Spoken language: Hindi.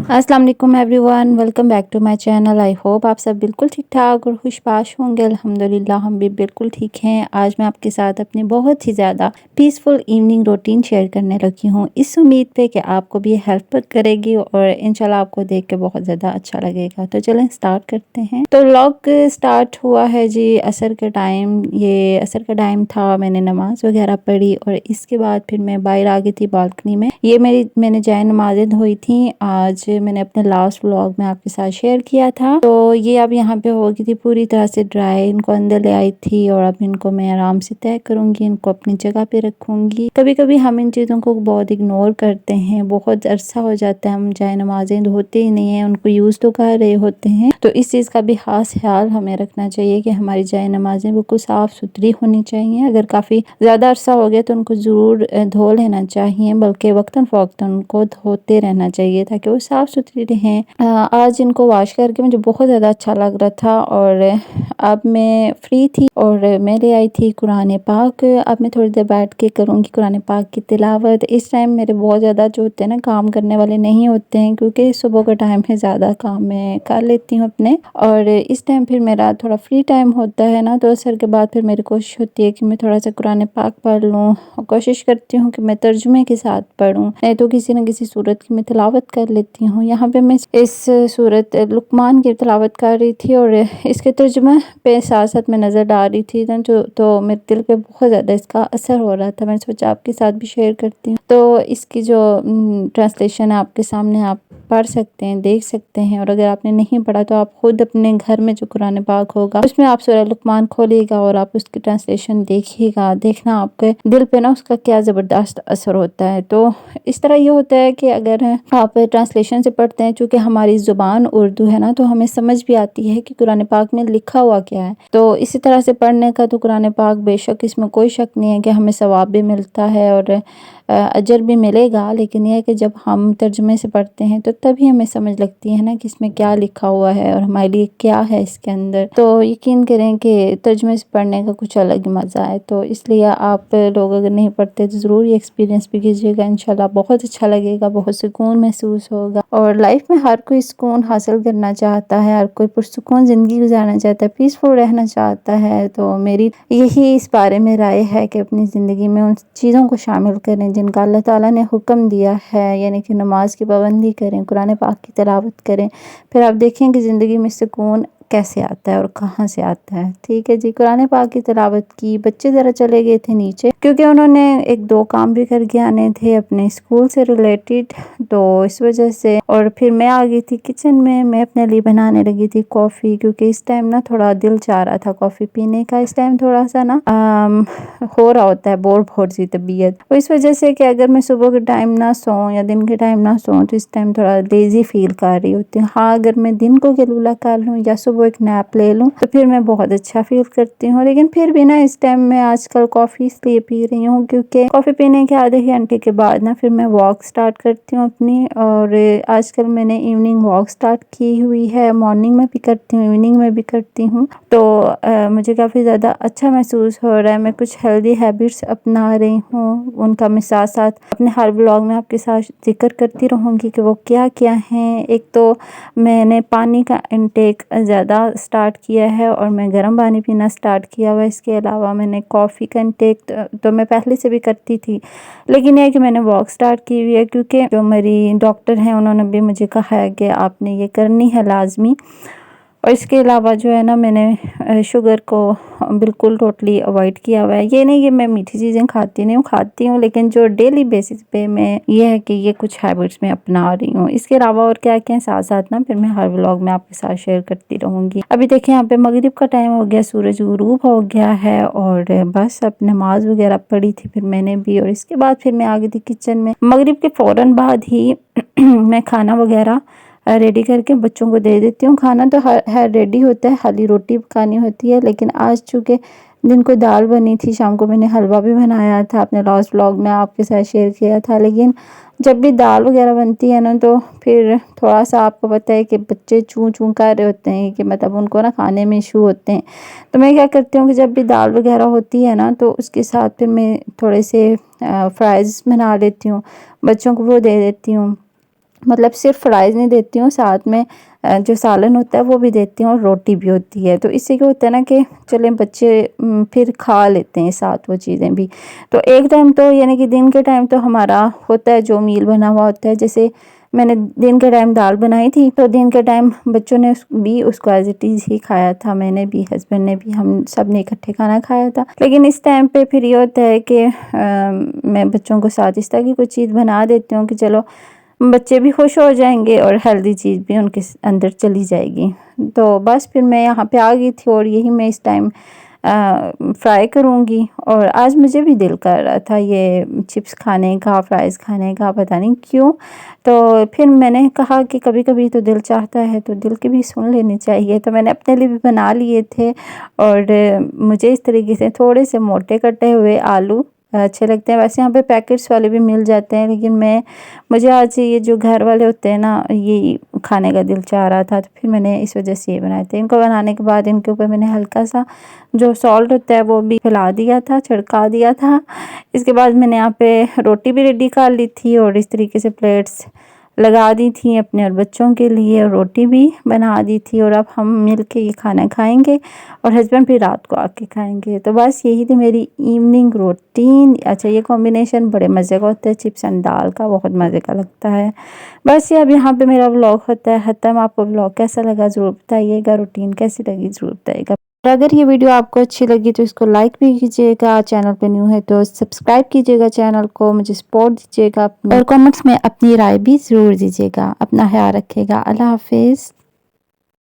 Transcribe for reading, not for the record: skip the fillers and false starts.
अस्सलाम वालेकुम everyone, welcome back to my channel. I hope आप सब बिल्कुल ठीक ठाक और खुशबाश होंगे। अल्हम्दुलिल्लाह हम भी बिल्कुल ठीक हैं। आज मैं आपके साथ अपनी बहुत ही ज़्यादा पीसफुल इवनिंग रूटीन शेयर करने लगी हूँ, इस उम्मीद पे कि आपको भी हेल्प करेगी और इंशाल्लाह आपको देख के बहुत ज़्यादा अच्छा लगेगा। तो चलें स्टार्ट करते हैं। तो व्लॉग स्टार्ट हुआ है जी असर के टाइम। ये असर का टाइम था, मैंने नमाज वगैरह पढ़ी और इसके बाद फिर मैं बाहर आ गई थी बालकनी में। ये मैंने जाए नमाजें हुई थी। आज मैंने अपने लास्ट व्लॉग में आपके साथ शेयर किया था। तो ये अब यहाँ पे हो गई थी पूरी तरह से ड्राई। इनको अंदर ले आई थी और अब इनको मैं आराम से तय करूंगी, इनको अपनी जगह पे रखूंगी। कभी कभी हम इन चीज़ों को बहुत इग्नोर करते हैं, बहुत अरसा हो जाता है हम जाए नमाजें धोते ही नहीं है, उनको यूज़ तो कर रहे होते हैं। तो इस चीज़ का भी खास ख्याल हमें रखना चाहिए कि हमारी जाए नमाजें बिल्कुल साफ़ सुथरी होनी चाहिए। अगर काफ़ी ज़्यादा अरसा हो गया तो उनको ज़रूर धो लेना चाहिए, बल्कि वक्तन फ़ौक्तन उनको धोते रहना चाहिए ताकि वो साफ़ सुथरी रहें। आज इनको वॉश करके मुझे बहुत ज़्यादा अच्छा लग रहा था और अब मैं फ्री थी और मैं ले आई थी कुरान पाक। अब मैं थोड़ी देर बैठ के करूँगी कुरान पाक की तिलावत। इस टाइम मेरे बहुत ज़्यादा जो होते हैं ना काम करने वाले नहीं होते हैं, क्योंकि सुबह का टाइम है, ज़्यादा काम मैं कर लेती हूँ अपने। और इस टाइम फिर मेरा थोड़ा फ्री टाइम होता है ना, तो असर के बाद फिर मेरी कोशिश होती है कि मैं थोड़ा सा कुरान पाक पढ़ लूँ और कोशिश करती हूँ कि मैं तर्जुमे के साथ पढूं, नहीं तो किसी न किसी सूरत की मैं तिलावत कर लेती हूँ। यहाँ पे मैं इस सूरत लुकमान की तिलावत कर रही थी और इसके तर्जुमे पे साथ साथ मैं नज़र डाल रही थी ना, तो मेरे दिल पे बहुत ज़्यादा इसका असर हो रहा था। मैंने सोचा आपके साथ भी शेयर करती हूँ। तो इसकी जो ट्रांसलेशन है आपके सामने, आप पढ़ सकते हैं, देख सकते हैं। और अगर आपने नहीं पढ़ा तो आप खुद अपने घर में जो कुरान पाक होगा उसमें आप सूरह लुकमान खोलिएगा और आप उसकी ट्रांसलेशन देखिएगा। देखना आपके दिल पे ना उसका क्या ज़बरदस्त असर होता है। तो इस तरह ये होता है कि अगर आप ट्रांसलेशन से पढ़ते हैं, चूँकि हमारी ज़ुबान उर्दू है ना, तो हमें समझ भी आती है कि कुरान पाक में लिखा हुआ क्या है। तो इसी तरह से पढ़ने का तो कुरान पाक बेशक इसमें कोई शक नहीं है कि हमें सवाब भी मिलता है और अजर भी मिलेगा। लेकिन यह है कि जब हम तर्जुमे से पढ़ते हैं तो तभी हमें समझ लगती है ना कि इसमें क्या लिखा हुआ है और हमारे लिए क्या है इसके अंदर। तो यकीन करें कि तर्जुमे से पढ़ने का कुछ अलग ही मज़ा है। तो इसलिए आप लोग अगर नहीं पढ़ते तो ज़रूर ये एक्सपीरियंस भी कीजिएगा, इंशाल्लाह बहुत अच्छा लगेगा, बहुत सुकून महसूस होगा। और लाइफ में हर कोई सुकून हासिल करना चाहता है, हर कोई पुरसुकून ज़िंदगी गुजारना चाहता है, पीसफुल रहना चाहता है। तो मेरी यही इस बारे में राय है कि अपनी ज़िंदगी में उन चीज़ों को शामिल करें जिनका अल्लाह ताला ने हुक्म दिया है, यानी कि नमाज की पाबंदी करें, कुरान पाक की तिलावत करें। फिर आप देखेंगे ज़िंदगी में सुकून कैसे आता है और कहाँ से आता है। ठीक है जी, कुरान पाक की तिलावत की। बच्चे ज़रा चले गए थे नीचे क्योंकि उन्होंने एक दो काम भी करके आने थे अपने स्कूल से रिलेटेड, तो इस वजह से। और फिर मैं आ गई थी किचन में, मैं अपने लिए बनाने लगी थी कॉफ़ी, क्योंकि इस टाइम ना थोड़ा दिल चाह रहा था कॉफ़ी पीने का। इस टाइम थोड़ा सा ना हो रहा होता है बोर बोर सी तबीयत, तो इस वजह से कि अगर मैं सुबह के टाइम ना सोऊं या दिन के टाइम ना सोऊं तो इस टाइम थोड़ा लेज़ी फील कर रही होती हूँ। हाँ, अगर मैं दिन को कलूला कर लूँ या सुबह एक नैप ले लूँ तो फिर मैं बहुत अच्छा फील करती हूँ। लेकिन फिर भी ना इस टाइम मैं आजकल कॉफ़ी इसलिए पी रही हूँ क्योंकि कॉफ़ी पीने के आधे घंटे के बाद ना फिर मैं वॉक स्टार्ट करती हूँ अपनी। और आजकल मैंने इवनिंग वॉक स्टार्ट की हुई है, मॉर्निंग में भी करती हूँ, इवनिंग में भी करती हूँ। तो मुझे काफ़ी ज़्यादा अच्छा महसूस हो रहा है। मैं कुछ हेल्दी हैबिट्स अपना रही हूँ, उनका मैं साथ साथ अपने हर व्लॉग में आपके साथ जिक्र करती रहूँगी कि वो क्या क्या हैं। एक तो मैंने पानी का इंटेक ज़्यादा स्टार्ट किया है और मैं गर्म पानी पीना स्टार्ट किया हुआ है। इसके अलावा मैंने कॉफ़ी का इंटेक तो मैं पहले से भी करती थी, लेकिन यह है कि मैंने वॉक स्टार्ट की हुई है क्योंकि जो मेरी डॉक्टर हैं उन्होंने भी मुझे कहा है कि आपने ये करनी है लाजमी। और इसके अलावा जो है ना, मैंने शुगर को बिल्कुल टोटली अवॉइड किया हुआ है। ये नहीं कि मैं मीठी चीज़ें खाती नहीं हूँ, खाती हूँ, लेकिन जो डेली बेसिस पे मैं ये है कि ये कुछ हैबिट्स मैं अपना रही हूँ। इसके अलावा और क्या क्या साथ साथ ना फिर मैं हर व्लॉग में आपके साथ शेयर करती रहूँगी। अभी देखिए यहाँ पे मगरिब का टाइम हो गया, सूरज गुरूब हो गया है और बस अब नमाज वगैरह पढ़ी थी फिर मैंने भी। और इसके बाद फिर मैं आ गई थी किचन में। मगरिब के फ़ौरन बाद ही मैं खाना वगैरह रेडी करके बच्चों को दे देती हूँ। खाना तो हर रेडी होता है, खाली रोटी पकानी होती है। लेकिन आज चूँकि दिन को दाल बनी थी, शाम को मैंने हलवा भी बनाया था, अपने लास्ट व्लॉग में आपके साथ शेयर किया था। लेकिन जब भी दाल वगैरह बनती है ना तो फिर थोड़ा सा आपको पता है कि बच्चे चूँ चूँ कर रहे होते हैं कि मतलब उनको ना खाने में इशू होते हैं। तो मैं क्या करती हूँ कि जब भी दाल वगैरह होती है ना तो उसके साथ फिर मैं थोड़े से फ्राइज़ बना लेती हूँ, बच्चों को वो दे देती हूँ। मतलब सिर्फ फ्राइज़ नहीं देती हूँ, साथ में जो सालन होता है वो भी देती हूँ और रोटी भी होती है। तो इससे क्या होता है ना कि चलें बच्चे फिर खा लेते हैं साथ वो चीज़ें भी। तो एक टाइम तो यानी कि दिन के टाइम तो हमारा होता है जो मील बना हुआ होता है। जैसे मैंने दिन के टाइम दाल बनाई थी, तो दिन के टाइम बच्चों ने भी उसको एज़ इट इज़ ही खाया था, मैंने भी, हस्बैंड ने भी, हम सब ने इकट्ठे खाना खाया था। लेकिन इस टाइम पे फिर ये होता है कि मैं बच्चों को साथ इस तरह की कोई चीज़ बना देती हूँ कि चलो बच्चे भी खुश हो जाएंगे और हेल्दी चीज़ भी उनके अंदर चली जाएगी। तो बस फिर मैं यहाँ पे आ गई थी और यही मैं इस टाइम फ्राई करूँगी। और आज मुझे भी दिल कर रहा था ये चिप्स खाने का, फ्राइज़ खाने का, पता नहीं क्यों। तो फिर मैंने कहा कि कभी कभी तो दिल चाहता है तो दिल की भी सुन लेनी चाहिए। तो मैंने अपने लिए भी बना लिए थे। और मुझे इस तरीके से थोड़े से मोटे कटे हुए आलू अच्छे लगते हैं। वैसे यहाँ पे पैकेट्स वाले भी मिल जाते हैं, लेकिन मुझे आज ये जो घर वाले होते हैं ना, ये खाने का दिल चाह रहा था, तो फिर मैंने इस वजह से ये बनाए थे। इनको बनाने के बाद इनके ऊपर मैंने हल्का सा जो सॉल्ट होता है वो भी फैला दिया था, छिड़का दिया था। इसके बाद मैंने यहाँ पे रोटी भी रेडी कर ली थी और इस तरीके से प्लेट्स लगा दी थी अपने और बच्चों के लिए, और रोटी भी बना दी थी। और अब हम मिल के ये खाना खाएंगे और हस्बैंड फिर रात को आके खाएंगे। तो बस यही थी मेरी इवनिंग रूटीन। अच्छा, ये कॉम्बिनेशन बड़े मज़े का होता है, चिप्स एंड दाल का, बहुत मज़े का लगता है। बस ये अब यहाँ पे मेरा व्लॉग होता है ख़त्म। आपको व्लॉग कैसा लगा ज़रूर बताइएगा, रूटीन कैसी लगी ज़रूर बताइएगा। और अगर ये वीडियो आपको अच्छी लगी तो इसको लाइक भी कीजिएगा, चैनल पे न्यू है तो सब्सक्राइब कीजिएगा चैनल को, मुझे सपोर्ट दीजिएगा और कमेंट्स में अपनी राय भी ज़रूर दीजिएगा। अपना ख्याल रखिएगा। अल्लाह हाफिज़।